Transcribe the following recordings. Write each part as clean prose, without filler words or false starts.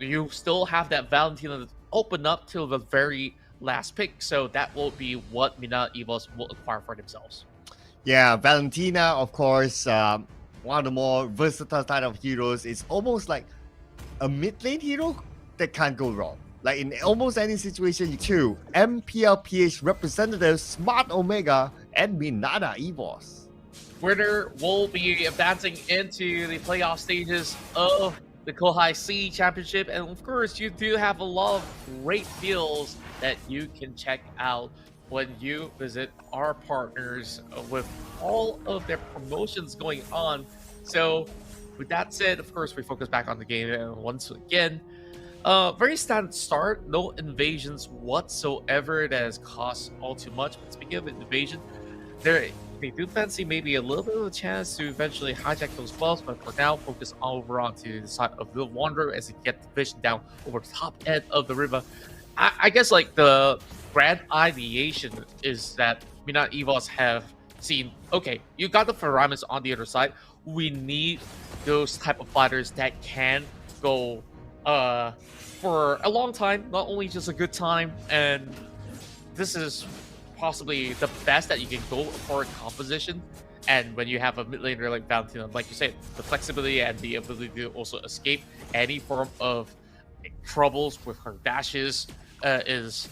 you still have that Valentina to open up till the very last pick. So that will be what Mina EVOS will acquire for themselves. Yeah, Valentina, of course, one of the more versatile type of heroes. It's almost like a mid lane hero that can't go wrong. Like in almost any situation, two MPLPH representatives, Smart Omega and Minana EVOS. Winner will be advancing into the playoff stages of the KOHAI C Championship. And of course, you do have a lot of great deals that you can check out when you visit our partners with all of their promotions going on. So, with that said, of course, we focus back on the game. And once again, very standard start, no invasions whatsoever that has cost all too much. But speaking of invasion, they do fancy maybe a little bit of a chance to eventually hijack those wells, but for now, focus over onto the side of the Wanderer as they get the vision down over the top end of the river. I guess like the grand ideation is that Minot EVOS have seen, okay, you got the Faramis on the other side. We need those type of fighters that can go for a long time, not only just a good time, and this is possibly the best that you can go for a composition. And when you have a mid laner like Valentina, like you said, the flexibility and the ability to also escape any form of troubles with her dashes is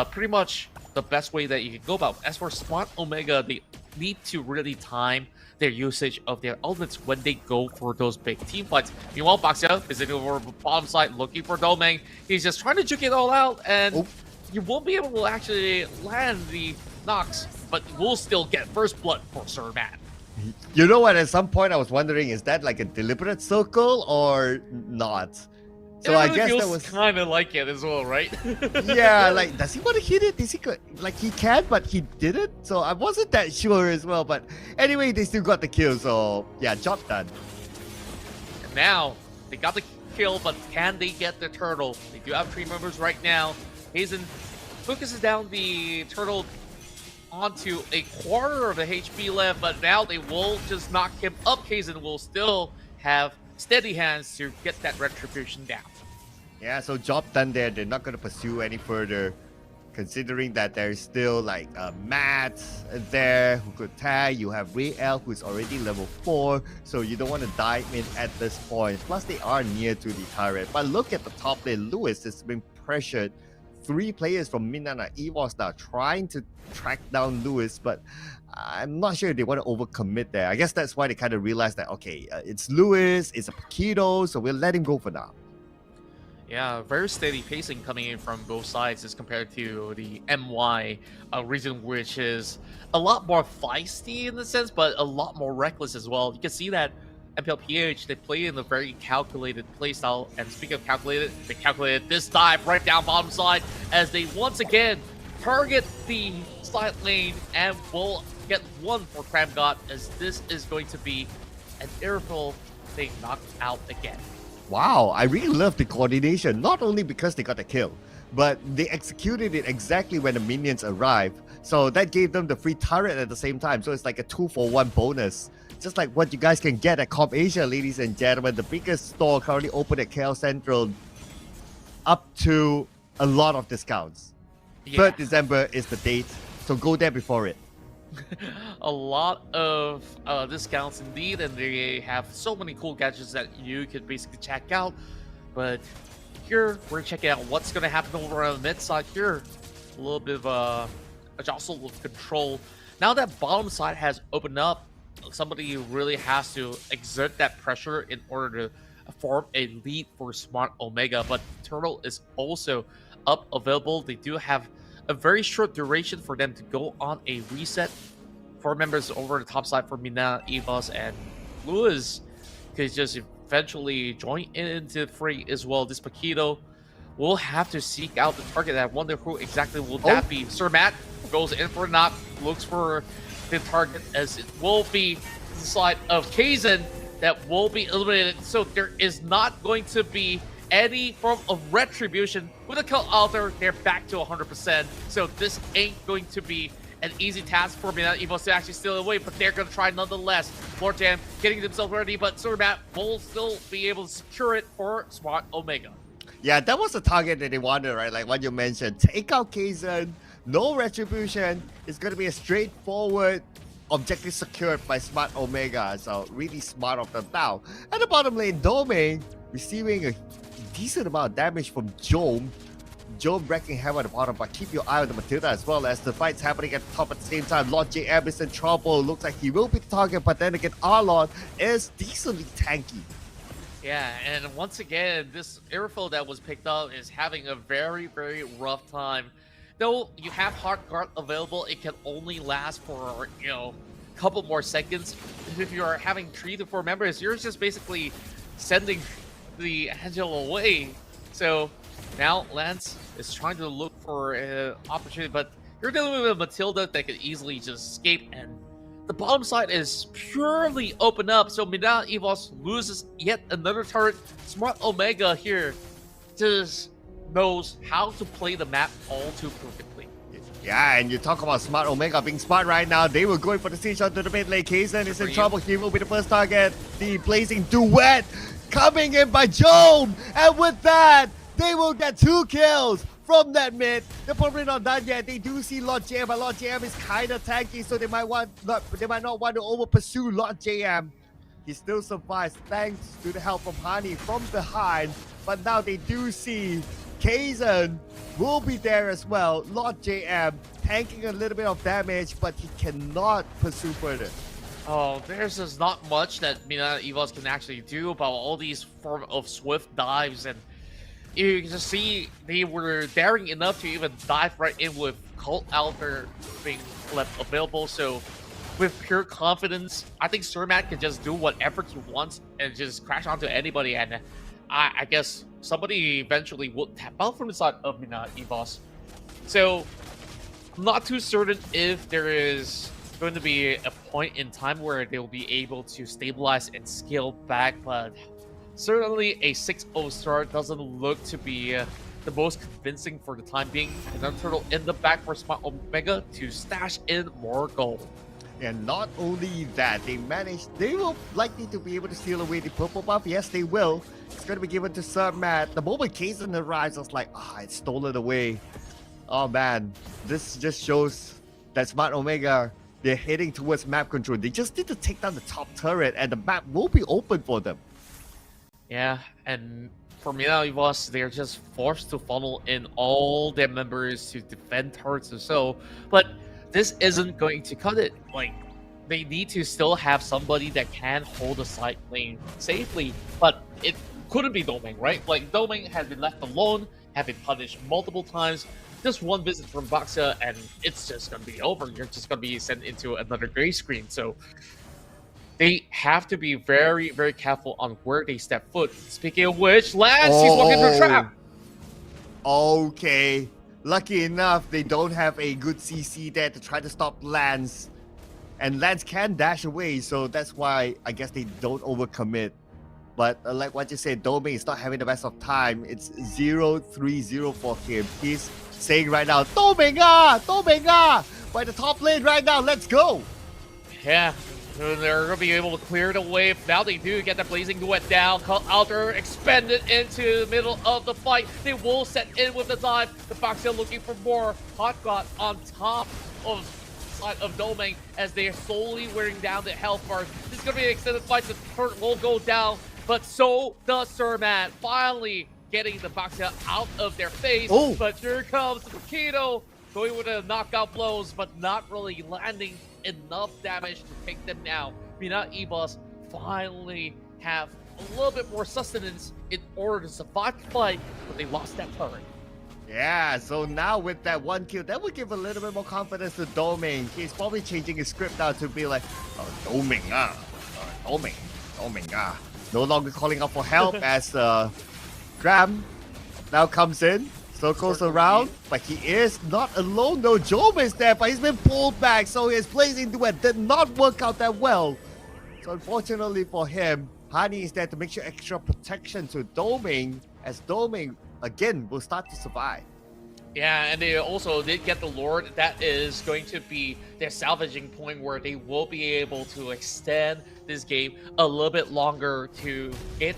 pretty much the best way that you can go about. As for Smart Omega, they need to really time their usage of their elements when they go for those big team fights. Meanwhile, Baxia is over bottom side looking for Domain. He's just trying to juke it all out, and you won't be able to actually land the Nox, but we'll still get first blood for Sir Matt. You know what? At some point, I was wondering, is that like a deliberate circle or not? So it I really guess feels that was kind of like it as well, right? yeah. Like, does he want to hit it? Is he like he can, but he didn't? So I wasn't that sure as well. But anyway, they still got the kill. So yeah, job done. And now they got the kill, but can they get the turtle? They do have 3 members right now. Hazen focuses down the turtle onto a quarter of the HP left, but now they will just knock him up. Hazen will still have steady hands to get that retribution down. Yeah, so job done there. They're not going to pursue any further, considering that there's still like Matt there who could tag. You have Ray L who's already level 4, so you don't want to dive in at this point. Plus, they are near to the turret. But look at the top lane. Lewis has been pressured. 3 players from Minana EVOS now trying to track down Lewis, but I'm not sure if they want to overcommit there. I guess that's why they kind of realized that, okay, it's Lewis, it's a Paquito, so we'll let him go for now. Yeah, very steady pacing coming in from both sides as compared to the MY region, which is a lot more feisty in the sense, but a lot more reckless as well. You can see that MPLPH, they play in a very calculated playstyle, and speaking of calculated, they calculated this dive right down bottom side as they once again target the side lane and will get one for Cram God, as this is going to be an airful being knocked out again. Wow, I really love the coordination, not only because they got the kill, but they executed it exactly when the minions arrived. So that gave them the free turret at the same time. So it's like a 2-for-1 bonus. Just like what you guys can get at Comp Asia, ladies and gentlemen. The biggest store currently open at KL Central, up to a lot of discounts. Yeah. 3rd December is the date, so go there before it. A lot of discounts indeed, and they have so many cool gadgets that you could basically check out. But here we're checking out what's going to happen over on the mid side here. A little bit of a jostle of control. Now that bottom side has opened up, somebody really has to exert that pressure in order to form a lead for Smart Omega. But Turtle is also up available. They do have a very short duration for them to go on a reset. 4 members over the top side for Mina, EVOS, and Lewis could just eventually join into the fray as well. This Paquito will have to seek out the target. I wonder who exactly will that be. Sir Matt goes in for a knock, looks for the target, as it will be the side of Kazan that will be eliminated. So there is not going to be any form of retribution. With a kill out there, they're back to 100%. So this ain't going to be an easy task for me. Not EVOS to actually steal away, but they're going to try nonetheless. Floor Jam getting themselves ready, but Sir Matt will still be able to secure it for Smart Omega. Yeah, that was the target that they wanted, right? Like what you mentioned. Take out Kazan, no retribution. It's going to be a straightforward objective secured by Smart Omega. So really smart of them now. At the bottom lane, Domain receiving a decent amount of damage from Jome. Jome wrecking havoc at the bottom, but keep your eye on the Matilda as well as the fight's happening at the top at the same time. Lord JM is in trouble. Looks like he will be the target, but then again, Arlon is decently tanky. Yeah, and once again, this airfield that was picked up is having a very, very rough time. Though you have hard guard available, it can only last for, a couple more seconds. If you're having 3 to 4 members, you're just basically sending the Angel away. So now Lance is trying to look for an opportunity, but you're dealing with a Matilda that can easily just escape, and the bottom side is purely open up. So MINANA EVOS loses yet another turret. Smart Omega here just knows how to play the map all too perfectly. Yeah, and you talk about Smart Omega being smart right now. They were going for the siege onto the mid lane. Kazan is in trouble. He will be the first target. The blazing duet coming in by Jome. And with that, they will get 2 kills from that mid. They're probably not done yet. They do see Lord JM, but Lord JM is kind of tanky, so they might not want to over pursue Lord JM. He still survives thanks to the help from Hani from behind. But now they do see Kazan will be there as well. Lord JM tanking a little bit of damage, but he cannot pursue further. Oh, there's just not much that MINANA EVOS can actually do about all these form of swift dives, and you can just see they were daring enough to even dive right in with Cult Altar being left available. So with pure confidence, I think Surmat can just do whatever he wants and just crash onto anybody, and I guess somebody eventually will tap out from the side of MINANA EVOS. So I'm not too certain if there is going to be a point in time where they'll be able to stabilize and scale back, but certainly a 6-0 start doesn't look to be the most convincing for the time being. Another turtle in the back for Smart Omega to stash in more gold. And not only that, they will likely to be able to steal away the purple buff. Yes, they will. It's going to be given to Surmat. The moment Kazan arrives, I was like, it's stolen away. Oh man, this just shows that Smart Omega, they're heading towards map control. They just need to take down the top turret and the map will be open for them. Yeah, and for MINANA EVOS, they're just forced to funnel in all their members to defend turrets or so. But this isn't going to cut it. Like, they need to still have somebody that can hold the side lane safely. But it couldn't be Domain, right? Like, Domain has been left alone, have been punished multiple times. Just one visit from Baxia, and it's just going to be over. You're just going to be sent into another gray screen. So they have to be very, very careful on where they step foot. Speaking of which, Lance, he's walking through the trap. Okay. Lucky enough, they don't have a good CC there to try to stop Lance. And Lance can dash away, so that's why I guess they don't overcommit. But like what you said, Domain is not having the best of time. It's 0-3-0 for him. He's saying right now, Domain, by the top lane right now, let's go. Yeah. They're going to be able to clear the wave. Now they do get the blazing duet down. Cult Altar expended into the middle of the fight. They will set in with the dive. The Baxia looking for more. Hot God on top of side of Domain as they are slowly wearing down the health bars. This is going to be an extended fight. The turret will go down, but so does Surmat. Finally getting the Baxia out of their face. Oh. But here comes the Keto going with the knockout blows, but not really landing enough damage to take them down. MINANA EVOS finally have a little bit more sustenance in order to survive the fight, but they lost that turret. Yeah, so now with that 1 kill, that would give a little bit more confidence to Domain. He's probably changing his script now to be like, Domain, Domain, no longer calling out for help as Graham now comes in. Circles around, but he is not alone though. Jome is there, but he's been pulled back, so his blazing duet did not work out that well. So unfortunately for him, Hani is there to make sure extra protection to Domain, as Domain again will start to survive. Yeah, and they also did get the Lord. That is going to be their salvaging point where they will be able to extend this game a little bit longer to get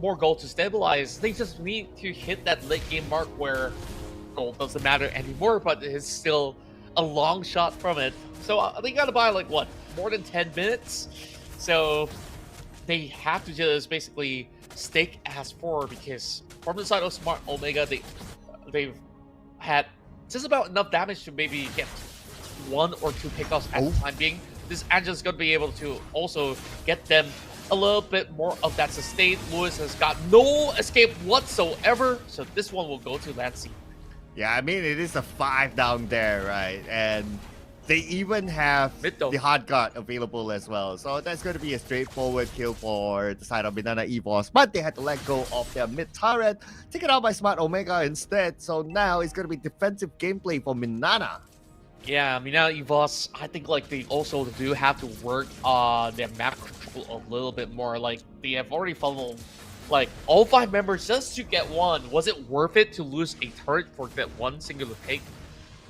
more gold to stabilize. They just need to hit that late game mark where gold doesn't matter anymore, but it's still a long shot from it. So they gotta buy like what, more than 10 minutes. So they have to just basically stake as forward, because from the side of Smart Omega, they've had just about enough damage to maybe get 1 or 2 pickoffs at the time being. This Angela's gonna be able to also get them a little bit more of that sustain. Lewis has got no escape whatsoever, so this one will go to Lancey. Yeah, I mean, it is a 5 down there, right? And they even have the hard guard available as well. So that's going to be a straightforward kill for the side of MINANA EVOS. But they had to let go of their mid turret, taken out by Smart Omega instead. So now it's going to be defensive gameplay for MINANA. Yeah, MINANA EVOS, I think like they also do have to work on their map control a little bit more. Like they have already funneled like all 5 members just to get 1. Was it worth it to lose a turret for that 1 singular pick?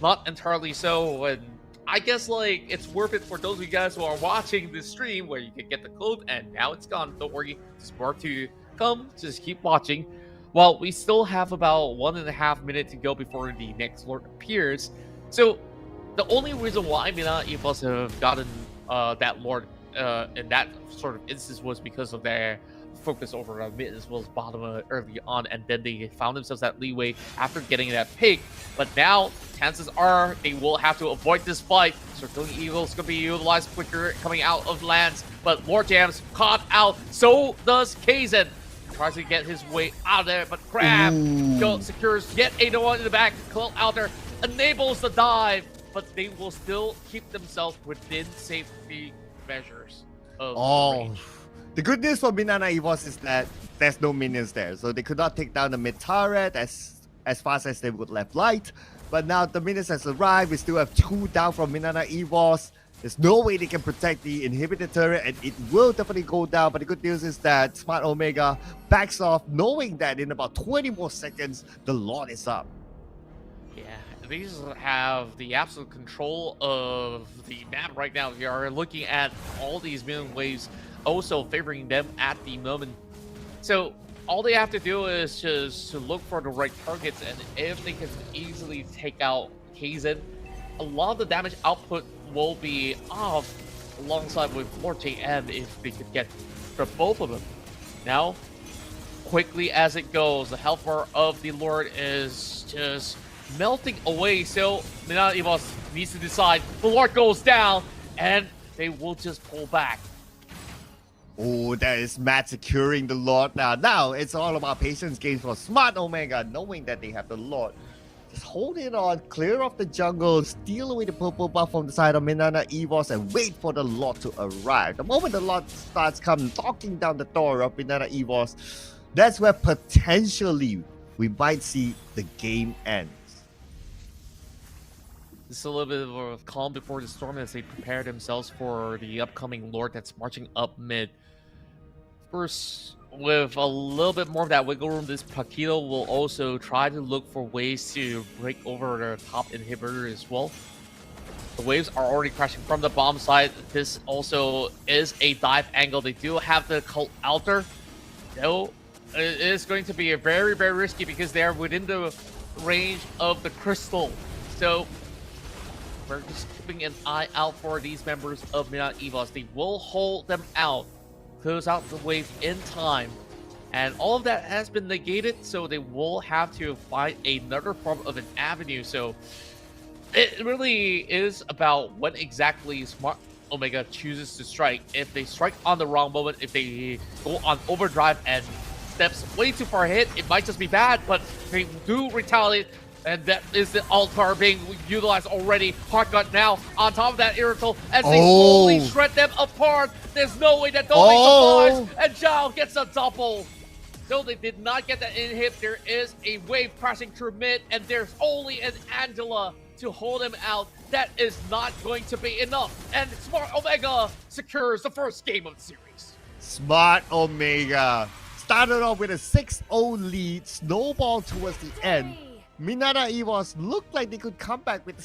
Not entirely so. And I guess like it's worth it for those of you guys who are watching this stream where you can get the code and now it's gone. Don't worry, there's more to come. Just keep watching. Well, we still have about 1.5 minutes to go before the next Lord appears. So the only reason why MINANA EVOS have gotten that Lord in that sort of instance was because of their focus over on mid as well as bottom early on, and then they found themselves that leeway after getting that pick. But now chances are they will have to avoid this fight. So Circling Evil's gonna be utilized quicker coming out of lands, but Lord Jam's caught out. So does Kaizen. Tries to get his way out of there, but Crab secures yet another one in the back. Cloak out there enables the dive, but they will still keep themselves within safety measures of range. The good news for MINANA EVOS is that there's no minions there, so they could not take down the mid turret as fast as they would left light. But now the minions has arrived. We still have 2 down from MINANA EVOS. There's no way they can protect the inhibited turret, and it will definitely go down. But the good news is that Smart Omega backs off, knowing that in about 20 more seconds, the Lord is up. Yeah, these have the absolute control of the map right now. We are looking at all these minion waves also favoring them at the moment. So all they have to do is just to look for the right targets, and if they can easily take out Kaizen, a lot of the damage output will be off alongside with Lord JM if they could get for both of them. Now, quickly as it goes, the health bar of the Lord is just melting away, so MINANA EVOS needs to decide. The Lord goes down, and they will just pull back. Oh, that is Matt securing the Lord now. Now, it's all about patience games for Smart Omega, knowing that they have the Lord. Just hold it on, clear off the jungle, steal away the purple buff from the side of MINANA EVOS, and wait for the Lord to arrive. The moment the Lord starts coming, knocking down the door of MINANA EVOS, that's where potentially we might see the game end. This is a little bit of a calm before the storm as they prepare themselves for the upcoming Lord that's marching up mid. Of course, with a little bit more of that wiggle room, this Paquito will also try to look for ways to break over their top inhibitor as well. The waves are already crashing from the bomb side. This also is a dive angle. They do have the cult altar, though it is going to be a very, very risky because they are within the range of the crystal. So we're just keeping an eye out for these members of MINANA EVOS. They will hold them out, close out the wave in time, and all of that has been negated, so they will have to find another form of an avenue. So it really is about when exactly Smart Omega chooses to strike. If they strike on the wrong moment, if they go on overdrive and steps way too far ahead, it might just be bad, but they do retaliate. And that is the altar being utilized already. Hardgut now on top of that Irrital as they slowly shred them apart. There's no way that Dolly survives, and Zhao gets a double. Though they did not get that inhib, there is a wave crashing through mid, and there's only an Angela to hold him out. That is not going to be enough, and Smart Omega secures the first game of the series. Smart Omega started off with a 6-0 lead, snowball towards the end. MINANA EVOS looked like they could come back with the